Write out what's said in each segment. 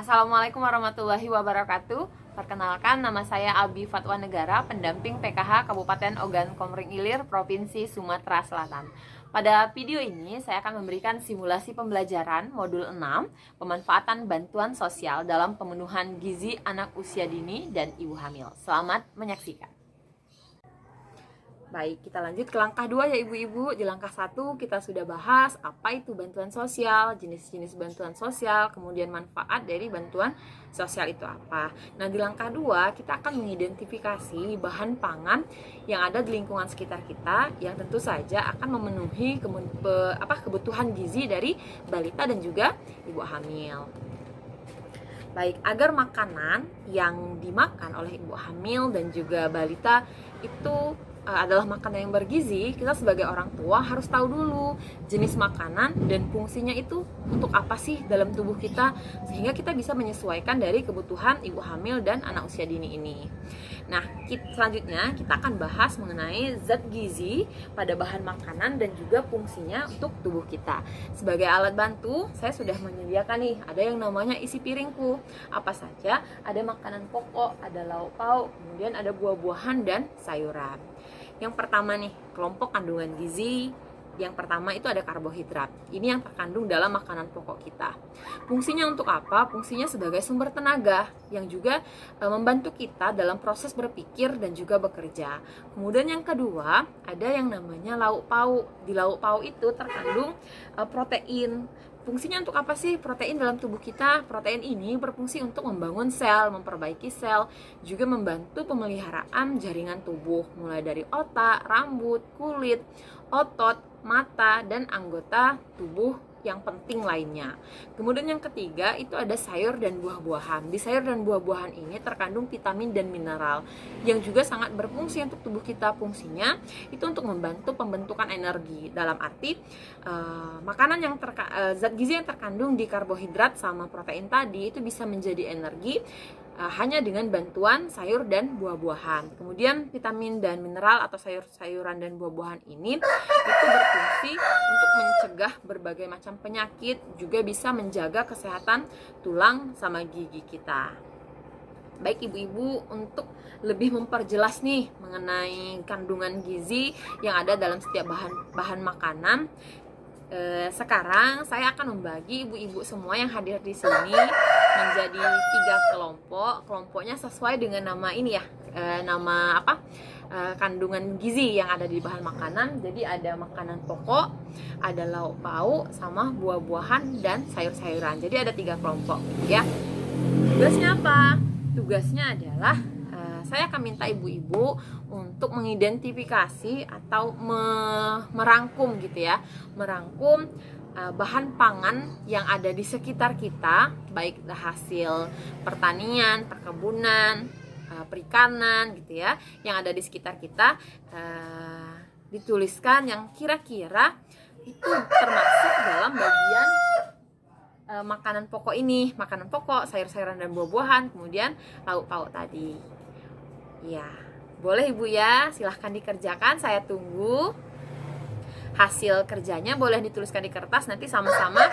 Assalamualaikum warahmatullahi wabarakatuh. Perkenalkan, nama saya Abi Fatwa Negara, pendamping PKH Kabupaten Ogan Komering Ilir, Provinsi Sumatera Selatan. Pada video ini, saya akan memberikan simulasi pembelajaran modul 6, pemanfaatan bantuan sosial dalam pemenuhan gizi anak usia dini dan ibu hamil. Selamat menyaksikan. Baik, kita lanjut ke langkah 2 ya ibu-ibu. Di langkah 1 kita sudah bahas apa itu bantuan sosial, jenis-jenis bantuan sosial, kemudian manfaat dari bantuan sosial itu apa. Nah, di langkah 2 kita akan mengidentifikasi bahan pangan yang ada di lingkungan sekitar kita yang tentu saja akan memenuhi kebutuhan gizi dari balita dan juga ibu hamil. Baik, agar makanan yang dimakan oleh ibu hamil dan juga balita itu adalah makanan yang bergizi, kita sebagai orang tua harus tahu dulu jenis makanan dan fungsinya itu untuk apa sih dalam tubuh kita, sehingga kita bisa menyesuaikan dari kebutuhan ibu hamil dan anak usia dini ini. Nah, selanjutnya kita akan bahas mengenai zat gizi pada bahan makanan dan juga fungsinya untuk tubuh kita. Sebagai alat bantu, saya sudah menyediakan nih, ada yang namanya isi piringku. Apa saja? Ada makanan pokok, ada lauk pauk, kemudian ada buah-buahan dan sayuran. Yang pertama nih, kelompok kandungan gizi. Yang pertama itu ada karbohidrat. Ini yang terkandung dalam makanan pokok kita. Fungsinya untuk apa? Fungsinya sebagai sumber tenaga yang juga membantu kita dalam proses berpikir dan juga bekerja. Kemudian yang kedua, ada yang namanya lauk pauk. Di lauk pauk itu terkandung protein. Fungsinya untuk apa sih protein dalam tubuh kita? Protein ini berfungsi untuk membangun sel, memperbaiki sel, juga membantu pemeliharaan jaringan tubuh, mulai dari otak, rambut, kulit, otot, mata, dan anggota tubuh yang penting lainnya. Kemudian yang ketiga itu ada sayur dan buah-buahan. Di sayur dan buah-buahan ini terkandung vitamin dan mineral yang juga sangat berfungsi untuk tubuh kita. Fungsinya itu untuk membantu pembentukan energi. Dalam arti makanan yang zat gizi yang terkandung di karbohidrat sama protein tadi itu bisa menjadi energi hanya dengan bantuan sayur dan buah-buahan. Kemudian vitamin dan mineral atau sayur-sayuran dan buah-buahan ini itu berfungsi untuk mencegah berbagai macam penyakit, juga bisa menjaga kesehatan tulang sama gigi kita. Baik ibu-ibu, untuk lebih memperjelas nih mengenai kandungan gizi yang ada dalam setiap bahan makanan, sekarang saya akan membagi ibu-ibu semua yang hadir di sini menjadi 3 kelompok. Kelompoknya sesuai dengan nama ini ya, nama kandungan gizi yang ada di bahan makanan. Jadi ada makanan pokok, ada lauk pauk, sama buah-buahan dan sayur-sayuran. Jadi ada 3 kelompok ya. Tugasnya apa? Tugasnya adalah saya akan minta ibu-ibu untuk mengidentifikasi atau merangkum gitu ya, merangkum bahan pangan yang ada di sekitar kita, baik hasil pertanian, perkebunan, perikanan gitu ya, yang ada di sekitar kita, dituliskan yang kira-kira itu termasuk dalam bagian makanan pokok ini, makanan pokok, sayur-sayuran dan buah-buahan, kemudian lauk pauk tadi. Ya, boleh ibu ya, silahkan dikerjakan, saya tunggu. Hasil kerjanya boleh dituliskan di kertas, nanti sama-sama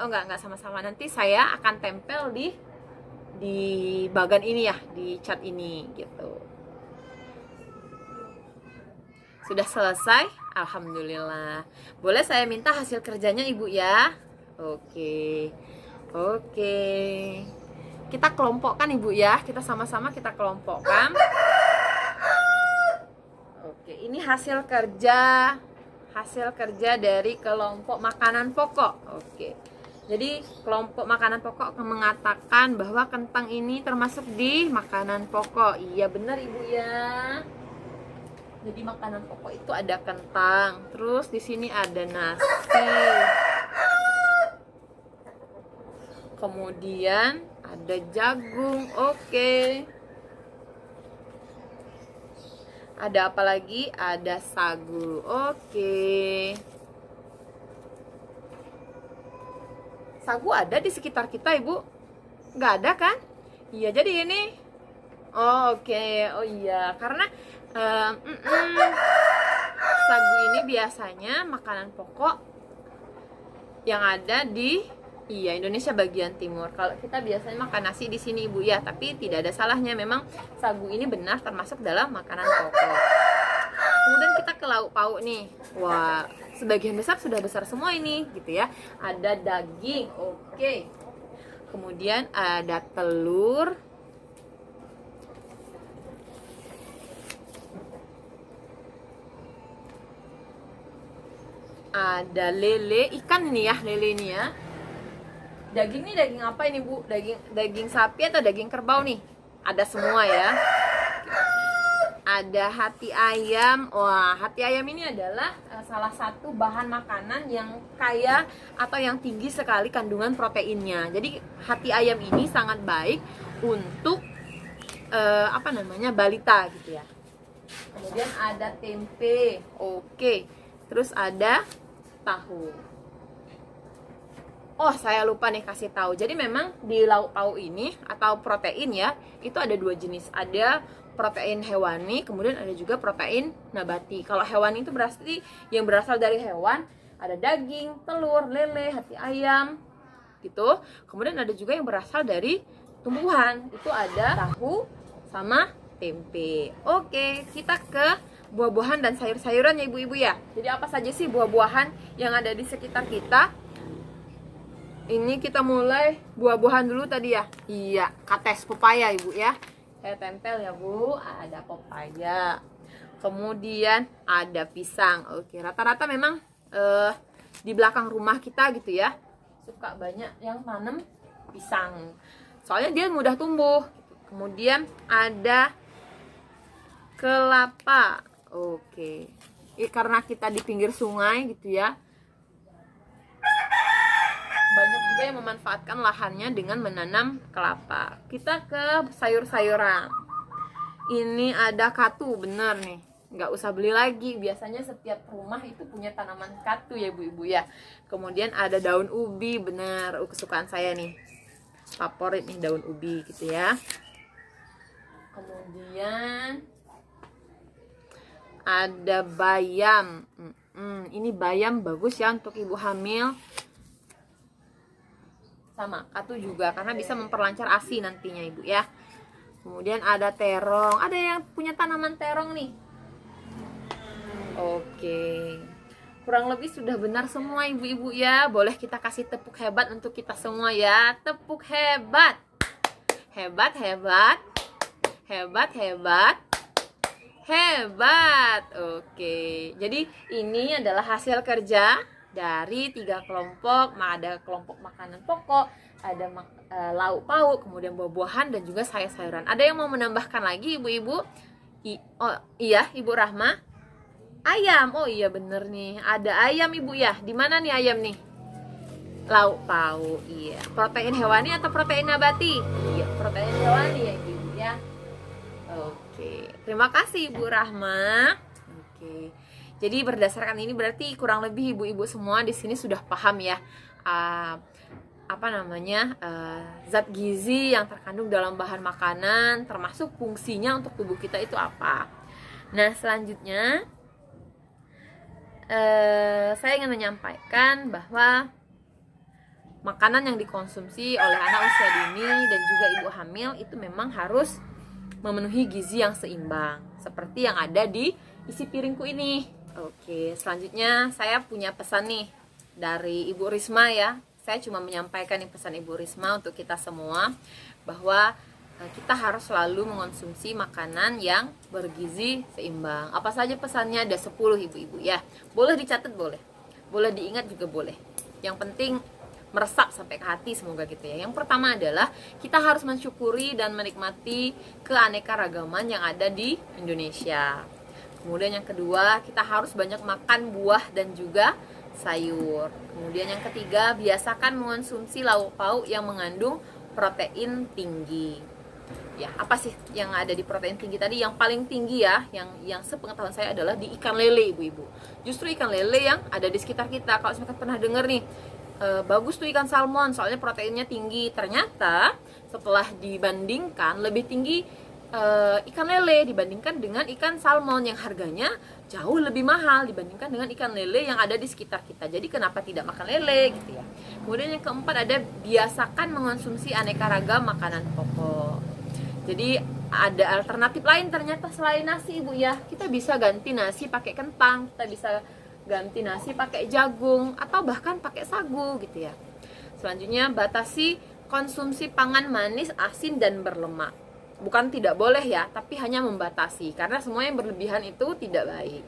enggak sama-sama, nanti saya akan tempel di bagan ini ya, di cat ini gitu. Sudah selesai? Alhamdulillah. Boleh saya minta hasil kerjanya ibu ya? Oke. Kita kelompokkan ibu ya, kita sama-sama kita kelompokkan. Oke, ini hasil kerja dari kelompok makanan pokok. Oke. Jadi kelompok makanan pokok mengatakan bahwa kentang ini termasuk di makanan pokok. Iya benar ibu ya. Jadi makanan pokok itu ada kentang, terus di sini ada nasi. Kemudian ada jagung, oke. Ada apa lagi? Ada sagu, oke. Sagu ada di sekitar kita, ibu? Nggak ada kan? Iya, jadi ini. Oh, oke. Oh iya, karena sagu ini biasanya makanan pokok yang ada di Iya, Indonesia bagian timur. Kalau kita biasanya makan nasi di sini Ibu ya, tapi tidak ada salahnya, memang sagu ini benar termasuk dalam makanan pokok. Kemudian kita ke lauk pauk nih. Wah, sebagian besar sudah besar semua ini gitu ya. Ada daging, oke. Kemudian ada telur. Ada lele, ikan ini ya, lele ini ya. Daging nih, daging apa ini Bu? Daging sapi atau daging kerbau nih? Ada semua ya. Ada hati ayam. Wah, hati ayam ini adalah salah satu bahan makanan yang kaya atau yang tinggi sekali kandungan proteinnya. Jadi hati ayam ini sangat baik untuk balita gitu ya. Kemudian ada tempe. Oke. Terus ada tahu. Oh, saya lupa nih kasih tahu. Jadi memang di lauk pauk ini atau protein ya, itu ada dua jenis. Ada protein hewani, kemudian ada juga protein nabati. Kalau hewani itu berarti yang berasal dari hewan, ada daging, telur, lele, hati ayam, gitu. Kemudian ada juga yang berasal dari tumbuhan. Itu ada tahu sama tempe. Oke, kita ke buah-buahan dan sayur-sayuran ya ibu-ibu ya. Jadi apa saja sih buah-buahan yang ada di sekitar kita? Ini kita mulai buah-buahan dulu tadi ya. Iya, kates pepaya ibu ya. Saya tempel ya bu. Ada pepaya. Kemudian ada pisang. Oke, rata-rata memang di belakang rumah kita gitu ya, suka banyak yang tanam pisang. Soalnya dia mudah tumbuh. Kemudian ada kelapa. Oke. Karena kita di pinggir sungai gitu ya, banyak juga yang memanfaatkan lahannya dengan menanam kelapa. Kita ke sayur-sayuran. Ini ada katu, bener nih. Nggak usah beli lagi. Biasanya setiap rumah itu punya tanaman katu ya ibu-ibu ya. Kemudian ada daun ubi, bener. Kesukaan saya nih. Favorit nih daun ubi gitu ya. Kemudian ada bayam. Ini bayam bagus ya untuk ibu hamil. Sama katu juga karena bisa memperlancar ASI nantinya ibu ya. Kemudian ada terong. Ada yang punya tanaman terong nih. Oke, kurang lebih sudah benar semua ibu-ibu ya. Boleh kita kasih tepuk hebat untuk kita semua ya. Tepuk hebat. Hebat, hebat. Hebat, hebat. Hebat. Oke, jadi ini adalah hasil kerja dari 3 kelompok. Ada kelompok makanan pokok, ada lauk pauk, kemudian buah-buahan dan juga sayur-sayuran. Ada yang mau menambahkan lagi ibu-ibu? Oh iya, Ibu Rahma. Ayam. Oh iya bener nih, ada ayam ibu ya. Di mana nih ayam nih? Lauk pauk. Iya. Protein hewani atau protein nabati? Iya, protein hewani ya ibu ya. Oke, terima kasih Ibu Rahma. Oke. Jadi berdasarkan ini berarti kurang lebih ibu-ibu semua di sini sudah paham ya zat gizi yang terkandung dalam bahan makanan, termasuk fungsinya untuk tubuh kita itu apa. Nah selanjutnya saya ingin menyampaikan bahwa makanan yang dikonsumsi oleh anak usia dini dan juga ibu hamil itu memang harus memenuhi gizi yang seimbang seperti yang ada di isi piringku ini. Oke, selanjutnya saya punya pesan nih dari Ibu Risma ya. Saya cuma menyampaikan nih pesan Ibu Risma untuk kita semua bahwa kita harus selalu mengonsumsi makanan yang bergizi seimbang. Apa saja pesannya? Ada 10 ibu-ibu ya. Boleh dicatat boleh. Boleh diingat juga boleh. Yang penting meresap sampai ke hati semoga gitu ya. Yang pertama adalah kita harus mensyukuri dan menikmati keanekaragaman yang ada di Indonesia. Kemudian yang kedua, kita harus banyak makan buah dan juga sayur. Kemudian yang ketiga, biasakan mengonsumsi lauk pauk yang mengandung protein tinggi. Ya, apa sih yang ada di protein tinggi tadi? Yang paling tinggi ya, yang sepengetahuan saya adalah di ikan lele, ibu-ibu. Justru ikan lele yang ada di sekitar kita. Kalau misalkan pernah dengar nih, bagus tuh ikan salmon, soalnya proteinnya tinggi. Ternyata setelah dibandingkan lebih tinggi ikan lele dibandingkan dengan ikan salmon yang harganya jauh lebih mahal dibandingkan dengan ikan lele yang ada di sekitar kita. Jadi kenapa tidak makan lele gitu ya. Kemudian yang keempat ada biasakan mengonsumsi aneka ragam makanan pokok. Jadi ada alternatif lain ternyata selain nasi Ibu ya. Kita bisa ganti nasi pakai kentang, kita bisa ganti nasi pakai jagung atau bahkan pakai sagu gitu ya. Selanjutnya batasi konsumsi pangan manis, asin dan berlemak. Bukan tidak boleh ya, tapi hanya membatasi karena semua yang berlebihan itu tidak baik.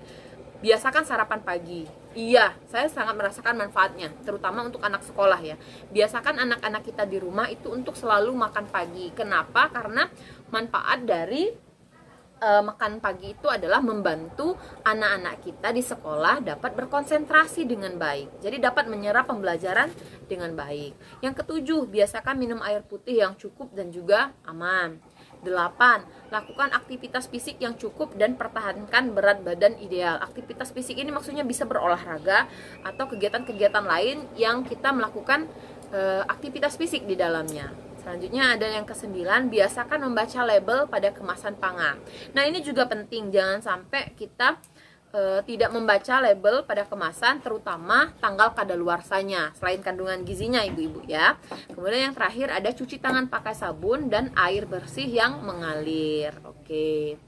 Biasakan sarapan pagi. Iya, saya sangat merasakan manfaatnya, terutama untuk anak sekolah ya. Biasakan anak-anak kita di rumah itu untuk selalu makan pagi. Kenapa? Karena manfaat dari makan pagi itu adalah membantu anak-anak kita di sekolah dapat berkonsentrasi dengan baik. Jadi dapat menyerap pembelajaran dengan baik. Yang ketujuh, biasakan minum air putih yang cukup dan juga aman. 8. Lakukan aktivitas fisik yang cukup dan pertahankan berat badan ideal. Aktivitas fisik ini maksudnya bisa berolahraga atau kegiatan-kegiatan lain yang kita melakukan aktivitas fisik di dalamnya. Selanjutnya ada yang ke-9, biasakan membaca label pada kemasan pangan. Nah ini juga penting, jangan sampai kita tidak membaca label pada kemasan, terutama tanggal kadaluarsanya, selain kandungan gizinya ibu-ibu ya. Kemudian yang terakhir ada cuci tangan pakai sabun dan air bersih yang mengalir. Oke.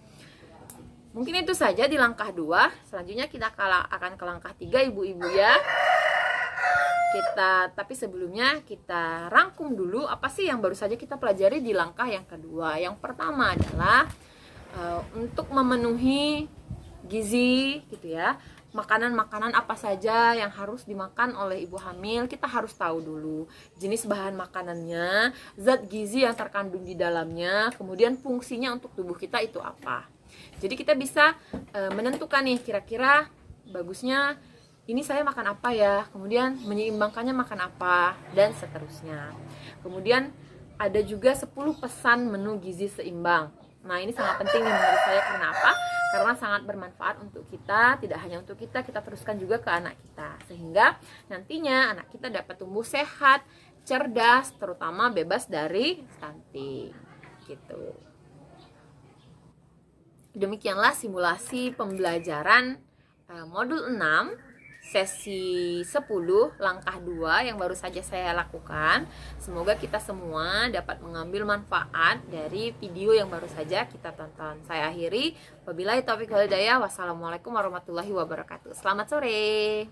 Mungkin itu saja di langkah 2. Selanjutnya kita akan ke langkah 3 ibu-ibu ya. Tapi sebelumnya kita rangkum dulu apa sih yang baru saja kita pelajari di langkah yang kedua. Yang pertama adalah untuk memenuhi gizi gitu ya, makanan-makanan apa saja yang harus dimakan oleh ibu hamil, kita harus tahu dulu jenis bahan makanannya, zat gizi yang terkandung di dalamnya, kemudian fungsinya untuk tubuh kita itu apa. Jadi kita bisa menentukan nih kira-kira bagusnya ini saya makan apa ya, kemudian menyeimbangkannya makan apa, dan seterusnya. Kemudian ada juga 10 pesan menu gizi seimbang. Nah ini sangat penting nih menurut saya, karena apa? Karena sangat bermanfaat untuk kita, tidak hanya untuk kita teruskan juga ke anak kita. Sehingga nantinya anak kita dapat tumbuh sehat, cerdas, terutama bebas dari stunting. Gitu. Demikianlah simulasi pembelajaran modul 6 sesi 10 langkah 2 yang baru saja saya lakukan. Semoga kita semua dapat mengambil manfaat dari video yang baru saja kita tonton. Saya akhiri, wabillahi taufiq wal hidayah. Wassalamualaikum warahmatullahi wabarakatuh. Selamat sore.